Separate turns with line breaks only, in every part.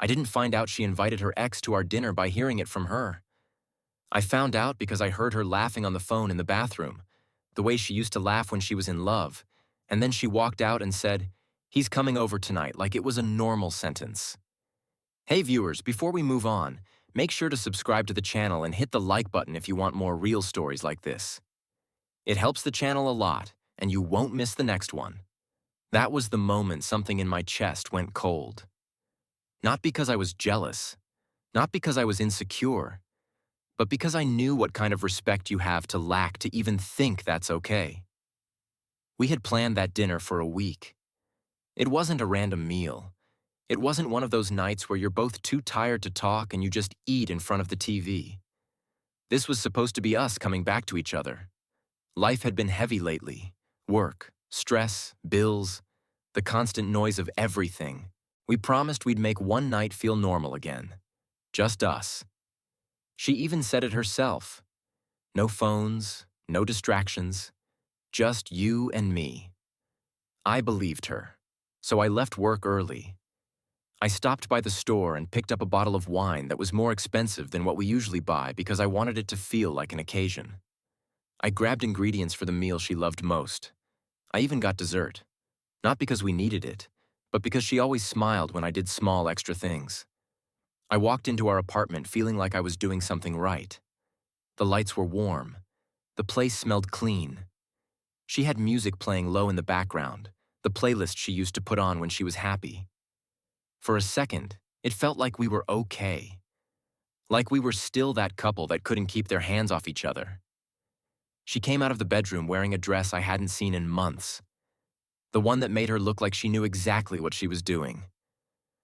I didn't find out she invited her ex to our dinner by hearing it from her. I found out because I heard her laughing on the phone in the bathroom, the way she used to laugh when she was in love, and then she walked out and said, "He's coming over tonight," like it was a normal sentence. Hey viewers, before we move on, make sure to subscribe to the channel and hit the like button if you want more real stories like this. It helps the channel a lot, and you won't miss the next one. That was the moment something in my chest went cold. Not because I was jealous, not because I was insecure, but because I knew what kind of respect you have to lack to even think that's okay. We had planned that dinner for a week. It wasn't a random meal. It wasn't one of those nights where you're both too tired to talk and you just eat in front of the TV. This was supposed to be us coming back to each other. Life had been heavy lately. Work, stress, bills, the constant noise of everything. We promised we'd make one night feel normal again. Just us. She even said it herself. No phones, no distractions, just you and me. I believed her, so I left work early. I stopped by the store and picked up a bottle of wine that was more expensive than what we usually buy because I wanted it to feel like an occasion. I grabbed ingredients for the meal she loved most. I even got dessert. Not because we needed it, but because she always smiled when I did small extra things. I walked into our apartment feeling like I was doing something right. The lights were warm. The place smelled clean. She had music playing low in the background, the playlist she used to put on when she was happy. For a second, it felt like we were okay. Like we were still that couple that couldn't keep their hands off each other. She came out of the bedroom wearing a dress I hadn't seen in months. The one that made her look like she knew exactly what she was doing.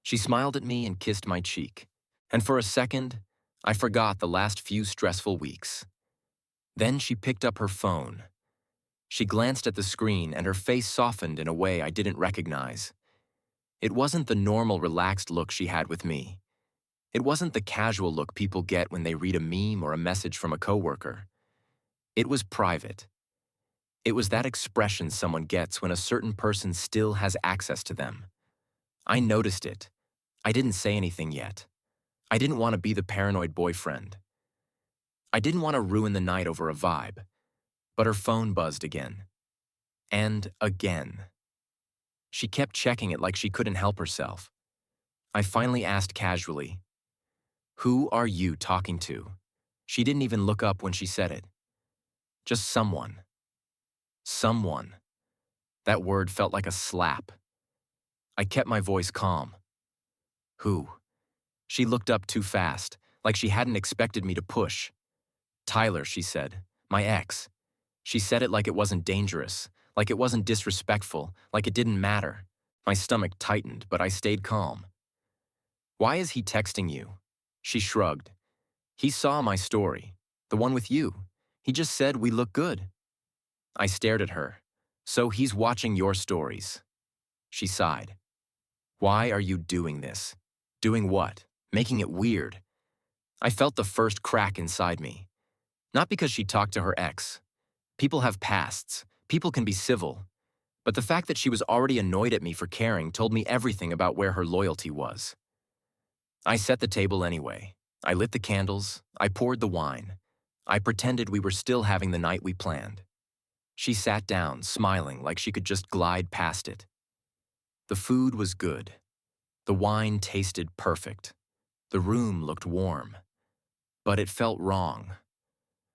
She smiled at me and kissed my cheek. And for a second, I forgot the last few stressful weeks. Then she picked up her phone. She glanced at the screen and her face softened in a way I didn't recognize. It wasn't the normal relaxed look she had with me. It wasn't the casual look people get when they read a meme or a message from a coworker. It was private. It was that expression someone gets when a certain person still has access to them. I noticed it. I didn't say anything yet. I didn't want to be the paranoid boyfriend. I didn't want to ruin the night over a vibe. But her phone buzzed again. And again. She kept checking it like she couldn't help herself. I finally asked casually, "Who are you talking to?" She didn't even look up when she said it. Just someone. Someone. That word felt like a slap. I kept my voice calm. Who? She looked up too fast, like she hadn't expected me to push. Tyler, she said. My ex. She said it like it wasn't dangerous, like it wasn't disrespectful, like it didn't matter. My stomach tightened, but I stayed calm. Why is he texting you? She shrugged. He saw my story, the one with you. He just said we look good. I stared at her. So he's watching your stories. She sighed. Why are you doing this? Doing what? Making it weird. I felt the first crack inside me. Not because she talked to her ex. People have pasts. People can be civil. But the fact that she was already annoyed at me for caring told me everything about where her loyalty was. I set the table anyway. I lit the candles. I poured the wine. I pretended we were still having the night we planned. She sat down, smiling like she could just glide past it. The food was good. The wine tasted perfect. The room looked warm. But it felt wrong.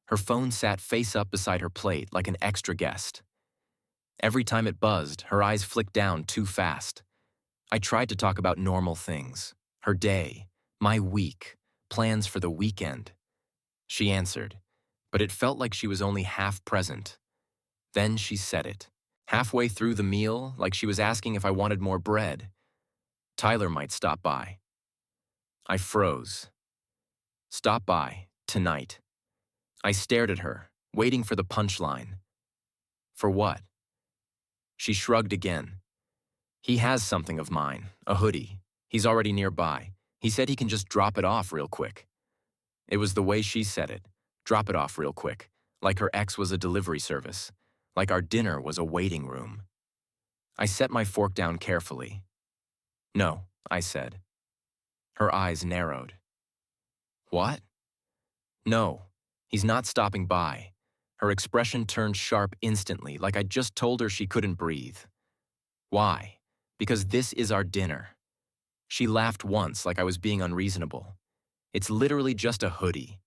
Her phone sat face up beside her plate like an extra guest. Every time it buzzed, her eyes flicked down too fast. I tried to talk about normal things. Her day, my week, plans for the weekend. She answered, but it felt like she was only half present. Then she said it. Halfway through the meal, like she was asking if I wanted more bread. Tyler might stop by. I froze. Stop by, tonight. I stared at her, waiting for the punchline. For what? She shrugged again. He has something of mine, a hoodie. He's already nearby. He said he can just drop it off real quick. It was the way she said it. Drop it off real quick. Like her ex was a delivery service. Like our dinner was a waiting room. I set my fork down carefully. No, I said. Her eyes narrowed. What? No, he's not stopping by. Her expression turned sharp instantly, like I'd just told her she couldn't breathe. Why? Because this is our dinner. She laughed once like I was being unreasonable. It's literally just a hoodie.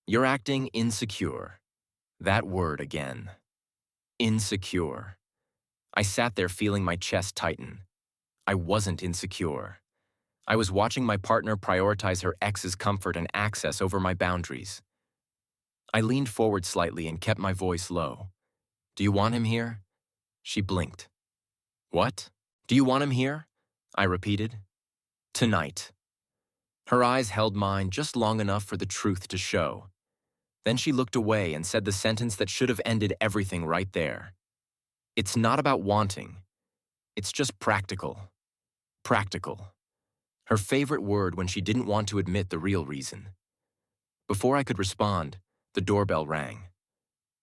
You're acting insecure. That word again. Insecure. I sat there feeling my chest tighten. I wasn't insecure. I was watching my partner prioritize her ex's comfort and access over my boundaries. I leaned forward slightly and kept my voice low. Do you want him here? She blinked. What? Do you want him here? I repeated. Tonight. Her eyes held mine just long enough for the truth to show. Then she looked away and said the sentence that should have ended everything right there. It's not about wanting. It's just practical. Practical. Her favorite word when she didn't want to admit the real reason. Before I could respond, the doorbell rang.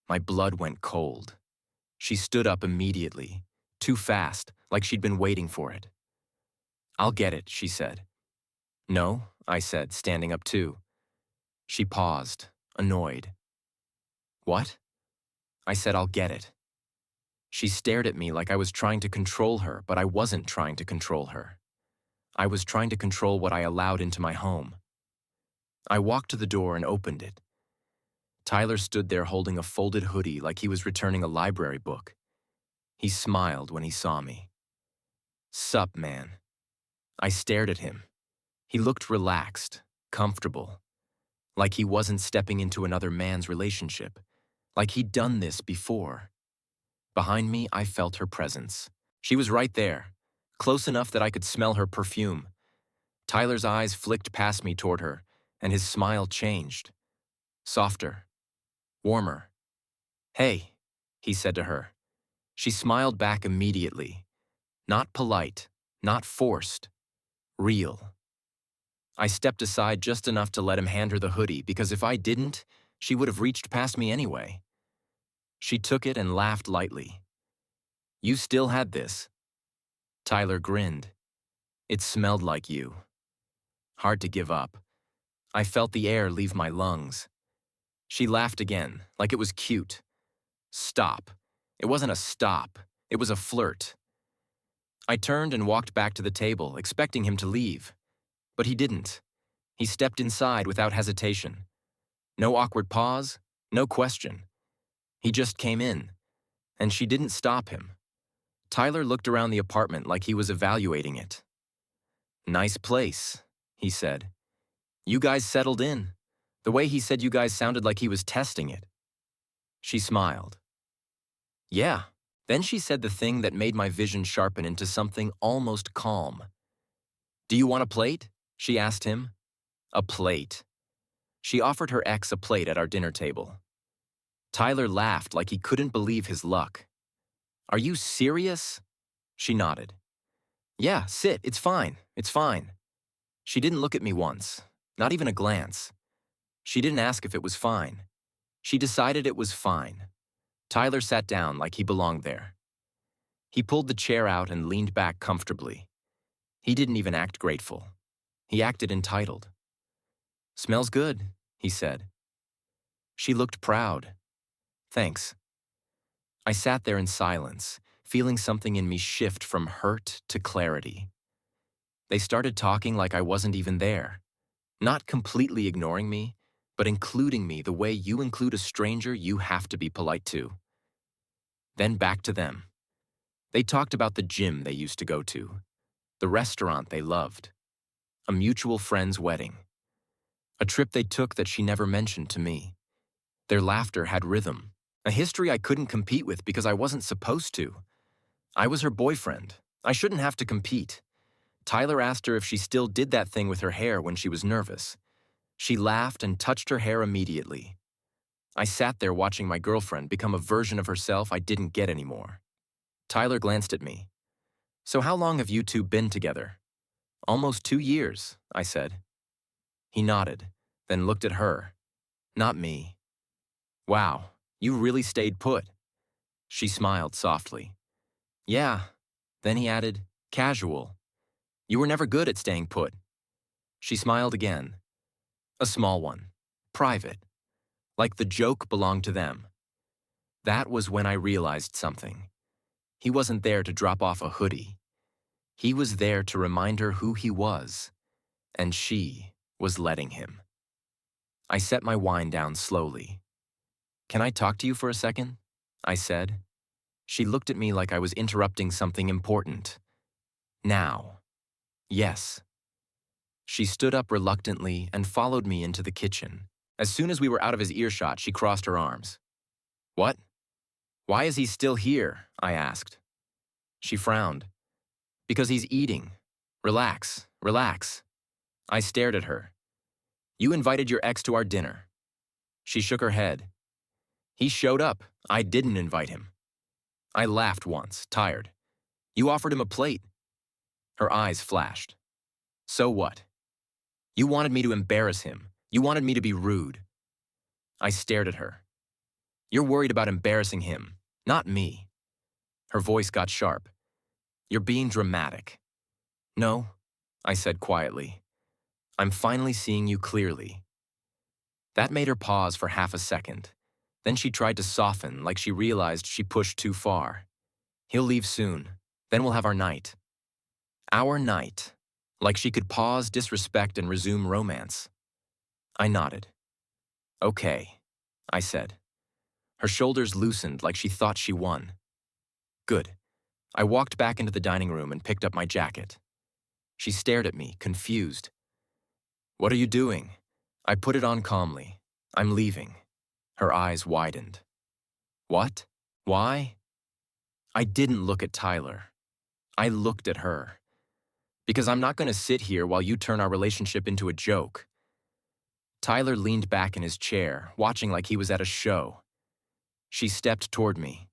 My blood went cold. She stood up immediately, too fast, like she'd been waiting for it. I'll get it, she said. No, I said, standing up too. She paused, annoyed. What? I said, I'll get it. She stared at me like I was trying to control her, but I wasn't trying to control her. I was trying to control what I allowed into my home. I walked to the door and opened it. Tyler stood there holding a folded hoodie like he was returning a library book. He smiled when he saw me. Sup, man. I stared at him. He looked relaxed, comfortable, like he wasn't stepping into another man's relationship, like he'd done this before. Behind me, I felt her presence. She was right there, close enough that I could smell her perfume. Tyler's eyes flicked past me toward her, and his smile changed. Softer. Warmer. Hey, he said to her. She smiled back immediately. Not polite, not forced. Real. I stepped aside just enough to let him hand her the hoodie because if I didn't, she would have reached past me anyway. She took it and laughed lightly. You still had this. Tyler grinned. It smelled like you. Hard to give up. I felt the air leave my lungs. She laughed again, like it was cute. Stop. It wasn't a stop. It was a flirt. I turned and walked back to the table, expecting him to leave. But he didn't. He stepped inside without hesitation. No awkward pause, no question. He just came in, and she didn't stop him. Tyler looked around the apartment like he was evaluating it. Nice place, he said. You guys settled in. The way he said you guys sounded like he was testing it. She smiled. Yeah. Then she said the thing that made my vision sharpen into something almost calm. Do you want a plate? She asked him. A plate. She offered her ex a plate at our dinner table. Tyler laughed like he couldn't believe his luck. Are you serious? She nodded. Yeah, sit, it's fine, it's fine. She didn't look at me once, not even a glance. She didn't ask if it was fine. She decided it was fine. Tyler sat down like he belonged there. He pulled the chair out and leaned back comfortably. He didn't even act grateful. He acted entitled. Smells good, he said. She looked proud. Thanks. I sat there in silence, feeling something in me shift from hurt to clarity. They started talking like I wasn't even there, not completely ignoring me, but including me the way you include a stranger you have to be polite to. Then back to them. They talked about the gym they used to go to, the restaurant they loved, a mutual friend's wedding, a trip they took that she never mentioned to me. Their laughter had rhythm, a history I couldn't compete with because I wasn't supposed to. I was her boyfriend. I shouldn't have to compete. Tyler asked her if she still did that thing with her hair when she was nervous. She laughed and touched her hair immediately. I sat there watching my girlfriend become a version of herself I didn't get anymore. Tyler glanced at me. So how long have you two been together? Almost 2 years, I said. He nodded, then looked at her. Not me. Wow, you really stayed put. She smiled softly. Yeah. Then he added, casual. You were never good at staying put. She smiled again. A small one. Private. Like the joke belonged to them. That was when I realized something. He wasn't there to drop off a hoodie. He was there to remind her who he was, and she was letting him. I set my wine down slowly. "Can I talk to you for a second?" I said. She looked at me like I was interrupting something important. "Now." "Yes." She stood up reluctantly and followed me into the kitchen. As soon as we were out of his earshot, she crossed her arms. "What? Why is he still here?" I asked. She frowned. "Because he's eating. Relax, relax." I stared at her. "You invited your ex to our dinner." She shook her head. "He showed up. I didn't invite him." I laughed once, tired. "You offered him a plate." Her eyes flashed. "So what? You wanted me to embarrass him. You wanted me to be rude." I stared at her. "You're worried about embarrassing him, not me." Her voice got sharp. "You're being dramatic." "No," I said quietly. "I'm finally seeing you clearly." That made her pause for half a second. Then she tried to soften, like she realized she pushed too far. "He'll leave soon. Then we'll have our night." Our night. Like she could pause disrespect and resume romance. I nodded. "Okay," I said. Her shoulders loosened like she thought she won. "Good." I walked back into the dining room and picked up my jacket. She stared at me, confused. "What are you doing?" I put it on calmly. "I'm leaving." Her eyes widened. "What? Why?" I didn't look at Tyler. I looked at her. "Because I'm not going to sit here while you turn our relationship into a joke." Tyler leaned back in his chair, watching like he was at a show. She stepped toward me.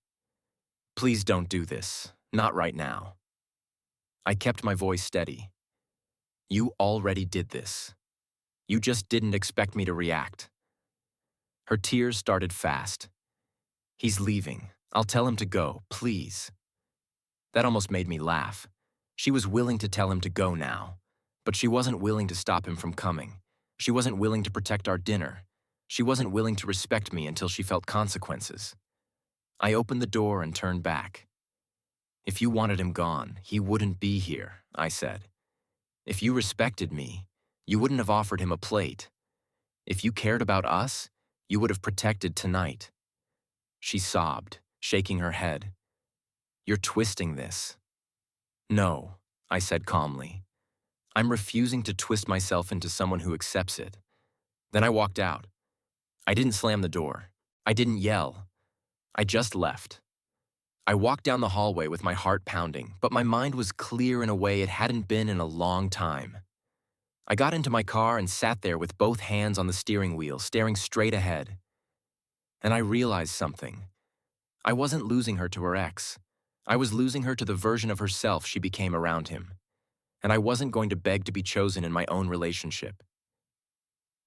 "Please don't do this. Not right now." I kept my voice steady. "You already did this. You just didn't expect me to react." Her tears started fast. "He's leaving. I'll tell him to go, please." That almost made me laugh. She was willing to tell him to go now, but she wasn't willing to stop him from coming. She wasn't willing to protect our dinner. She wasn't willing to respect me until she felt consequences. I opened the door and turned back. "If you wanted him gone, he wouldn't be here," I said. "If you respected me, you wouldn't have offered him a plate. If you cared about us, you would have protected tonight." She sobbed, shaking her head. "You're twisting this." "No," I said calmly. "I'm refusing to twist myself into someone who accepts it." Then I walked out. I didn't slam the door. I didn't yell. I just left. I walked down the hallway with my heart pounding, but my mind was clear in a way it hadn't been in a long time. I got into my car and sat there with both hands on the steering wheel, staring straight ahead. And I realized something. I wasn't losing her to her ex. I was losing her to the version of herself she became around him. And I wasn't going to beg to be chosen in my own relationship.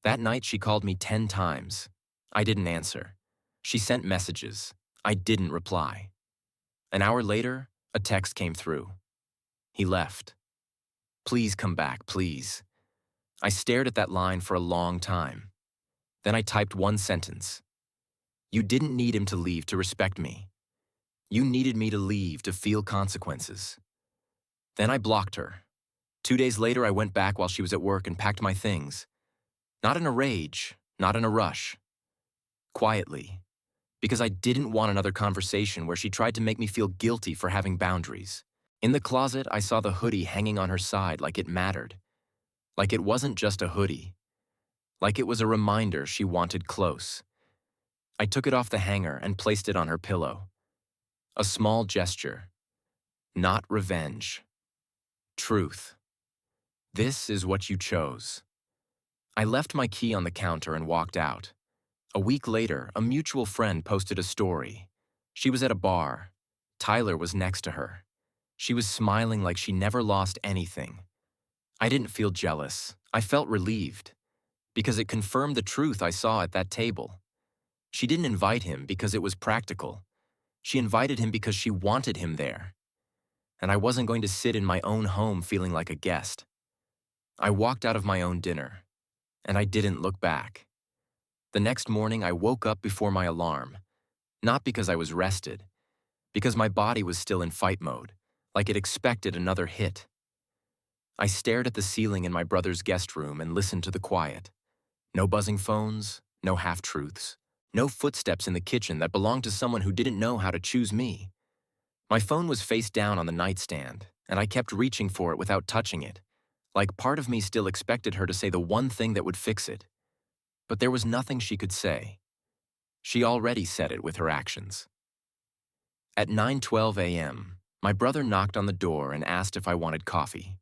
That night she called me 10 times. I didn't answer. She sent messages. I didn't reply. An hour later, a text came through. "He left. Please come back, please." I stared at that line for a long time. Then I typed one sentence. "You didn't need him to leave to respect me. You needed me to leave to feel consequences." Then I blocked her. 2 days later, I went back while she was at work and packed my things. Not in a rage, not in a rush. Quietly. Because I didn't want another conversation where she tried to make me feel guilty for having boundaries. In the closet, I saw the hoodie hanging on her side like it mattered. Like it wasn't just a hoodie. Like it was a reminder she wanted close. I took it off the hanger and placed it on her pillow. A small gesture. Not revenge. Truth. This is what you chose. I left my key on the counter and walked out. A week later, a mutual friend posted a story. She was at a bar. Tyler was next to her. She was smiling like she never lost anything. I didn't feel jealous. I felt relieved. Because it confirmed the truth I saw at that table. She didn't invite him because it was practical. She invited him because she wanted him there. And I wasn't going to sit in my own home feeling like a guest. I walked out of my own dinner, and I didn't look back. The next morning, I woke up before my alarm, not because I was rested, because my body was still in fight mode, like it expected another hit. I stared at the ceiling in my brother's guest room and listened to the quiet. No buzzing phones, no half-truths, no footsteps in the kitchen that belonged to someone who didn't know how to choose me. My phone was face down on the nightstand, and I kept reaching for it without touching it, like part of me still expected her to say the one thing that would fix it. But there was nothing she could say. She already said it with her actions. At 9:12 a.m., my brother knocked on the door and asked if I wanted coffee.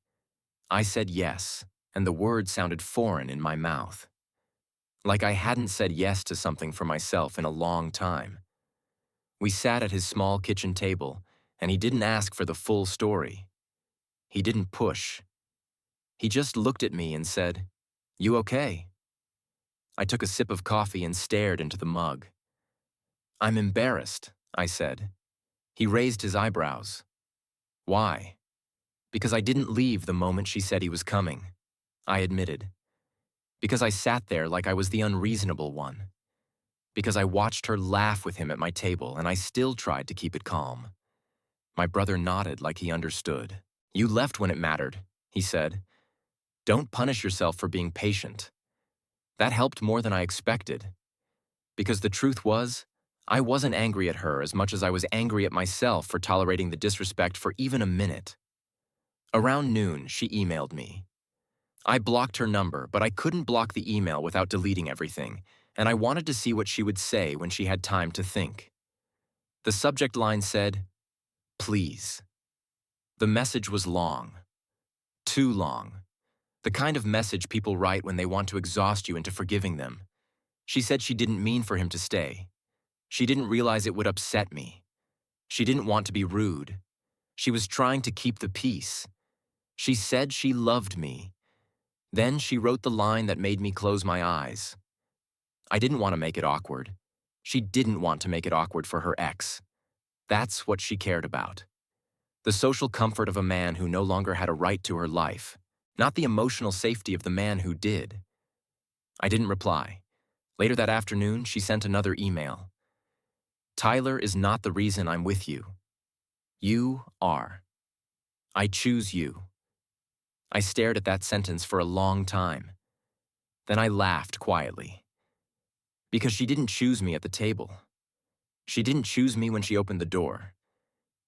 I said yes, and the word sounded foreign in my mouth. Like I hadn't said yes to something for myself in a long time. We sat at his small kitchen table, and he didn't ask for the full story. He didn't push. He just looked at me and said, "You okay?" I took a sip of coffee and stared into the mug. "I'm embarrassed," I said. He raised his eyebrows. "Why?" "Because I didn't leave the moment she said he was coming," I admitted. "Because I sat there like I was the unreasonable one. Because I watched her laugh with him at my table and I still tried to keep it calm." My brother nodded like he understood. "You left when it mattered," he said. "Don't punish yourself for being patient." That helped more than I expected. Because the truth was, I wasn't angry at her as much as I was angry at myself for tolerating the disrespect for even a minute. Around noon, she emailed me. I blocked her number, but I couldn't block the email without deleting everything, and I wanted to see what she would say when she had time to think. The subject line said, "Please." The message was long. Too long. The kind of message people write when they want to exhaust you into forgiving them. She said she didn't mean for him to stay. She didn't realize it would upset me. She didn't want to be rude. She was trying to keep the peace. She said she loved me. Then she wrote the line that made me close my eyes. I didn't want to make it awkward. She didn't want to make it awkward for her ex. That's what she cared about. The social comfort of a man who no longer had a right to her life, not the emotional safety of the man who did. I didn't reply. Later that afternoon, she sent another email. "Tyler is not the reason I'm with you. You are. I choose you." I stared at that sentence for a long time. Then I laughed quietly. Because she didn't choose me at the table. She didn't choose me when she opened the door.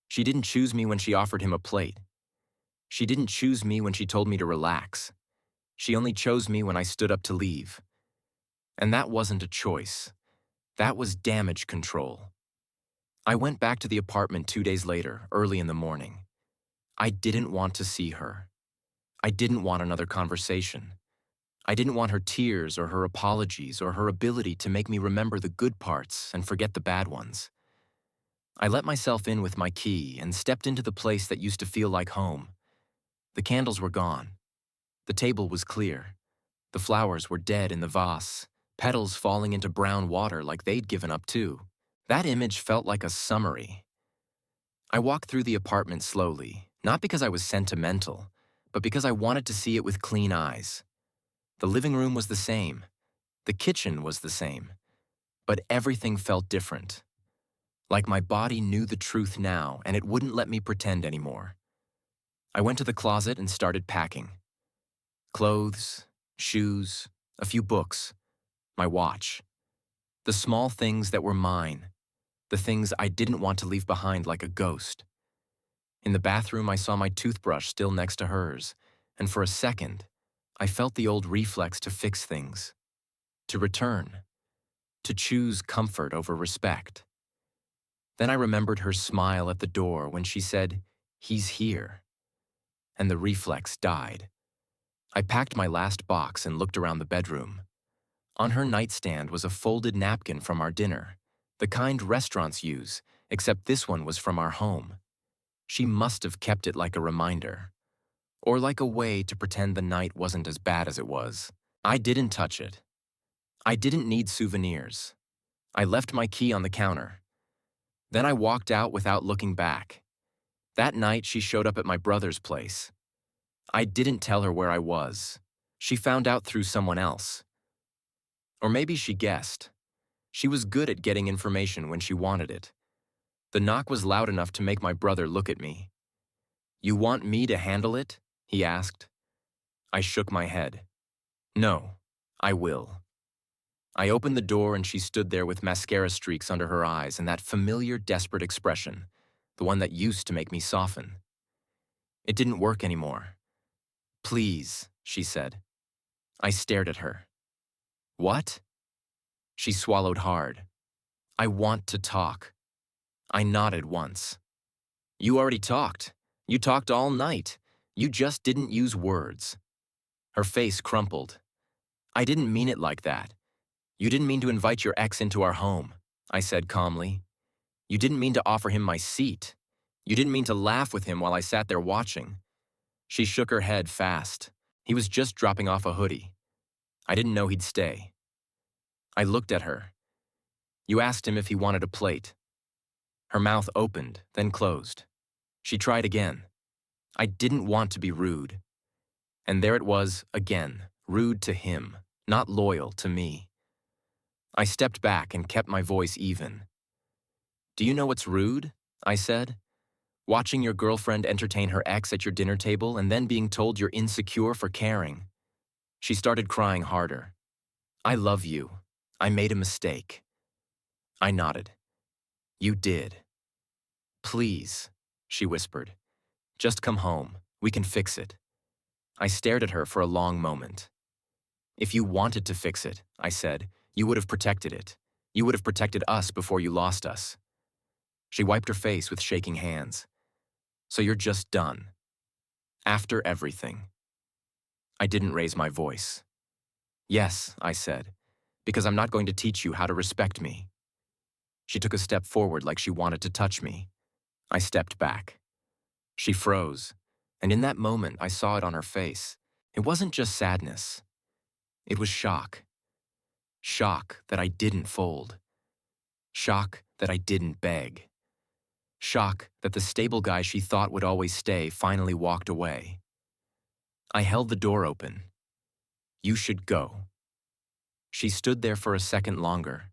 She didn't choose me when she offered him a plate. She didn't choose me when she told me to relax. She only chose me when I stood up to leave. And that wasn't a choice. That was damage control. I went back to the apartment 2 days later, early in the morning. I didn't want to see her. I didn't want another conversation. I didn't want her tears or her apologies or her ability to make me remember the good parts and forget the bad ones. I let myself in with my key and stepped into the place that used to feel like home. The candles were gone. The table was clear. The flowers were dead in the vase, petals falling into brown water like they'd given up too. That image felt like a summary. I walked through the apartment slowly, not because I was sentimental, but because I wanted to see it with clean eyes. The living room was the same. The kitchen was the same. But everything felt different. Like my body knew the truth now and it wouldn't let me pretend anymore. I went to the closet and started packing. Clothes, shoes, a few books, my watch. The small things that were mine. The things I didn't want to leave behind like a ghost. In the bathroom, I saw my toothbrush still next to hers, and for a second, I felt the old reflex to fix things, to return, to choose comfort over respect. Then I remembered her smile at the door when she said, "He's here," and the reflex died. I packed my last box and looked around the bedroom. On her nightstand was a folded napkin from our dinner, the kind restaurants use, except this one was from our home. She must have kept it like a reminder, or like a way to pretend the night wasn't as bad as it was. I didn't touch it. I didn't need souvenirs. I left my key on the counter. Then I walked out without looking back. That night, she showed up at my brother's place. I didn't tell her where I was. She found out through someone else. Or maybe she guessed. She was good at getting information when she wanted it. The knock was loud enough to make my brother look at me. "You want me to handle it?" he asked. I shook my head. "No, I will." I opened the door and she stood there with mascara streaks under her eyes and that familiar, desperate expression, the one that used to make me soften. It didn't work anymore. "Please," she said. I stared at her. "What?" She swallowed hard. "I want to talk." I nodded once. "You already talked. You talked all night. You just didn't use words." Her face crumpled. "I didn't mean it like that. You didn't mean to invite your ex into our home," I said calmly. "You didn't mean to offer him my seat. You didn't mean to laugh with him while I sat there watching." She shook her head fast. "He was just dropping off a hoodie. I didn't know he'd stay." I looked at her. "You asked him if he wanted a plate." Her mouth opened, then closed. She tried again. I didn't want to be rude. And there it was, again, rude to him, not loyal to me. I stepped back and kept my voice even. "Do you know what's rude?" I said. "Watching your girlfriend entertain her ex at your dinner table and then being told you're insecure for caring." She started crying harder. "I love you. I made a mistake." I nodded. "You did." "Please," she whispered. "Just come home. We can fix it." I stared at her for a long moment. "If you wanted to fix it," I said, "you would have protected it. You would have protected us before you lost us." She wiped her face with shaking hands. "So you're just done. After everything." I didn't raise my voice. "Yes," I said, "because I'm not going to teach you how to respect me." She took a step forward like she wanted to touch me. I stepped back. She froze, and in that moment I saw it on her face. It wasn't just sadness. It was shock. Shock that I didn't fold. Shock that I didn't beg. Shock that the stable guy she thought would always stay finally walked away. I held the door open. "You should go." She stood there for a second longer,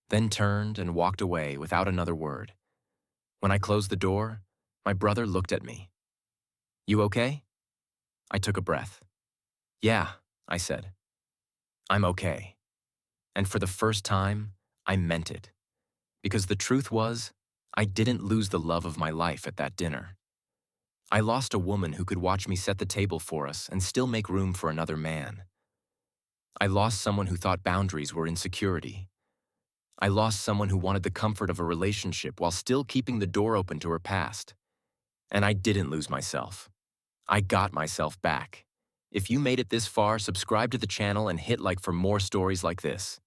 then turned and walked away without another word. When I closed the door, my brother looked at me. "You okay?" I took a breath. "Yeah," I said. "I'm okay." And for the first time, I meant it. Because the truth was, I didn't lose the love of my life at that dinner. I lost a woman who could watch me set the table for us and still make room for another man. I lost someone who thought boundaries were insecurity. I lost someone who wanted the comfort of a relationship while still keeping the door open to her past. And I didn't lose myself. I got myself back. If you made it this far, subscribe to the channel and hit like for more stories like this.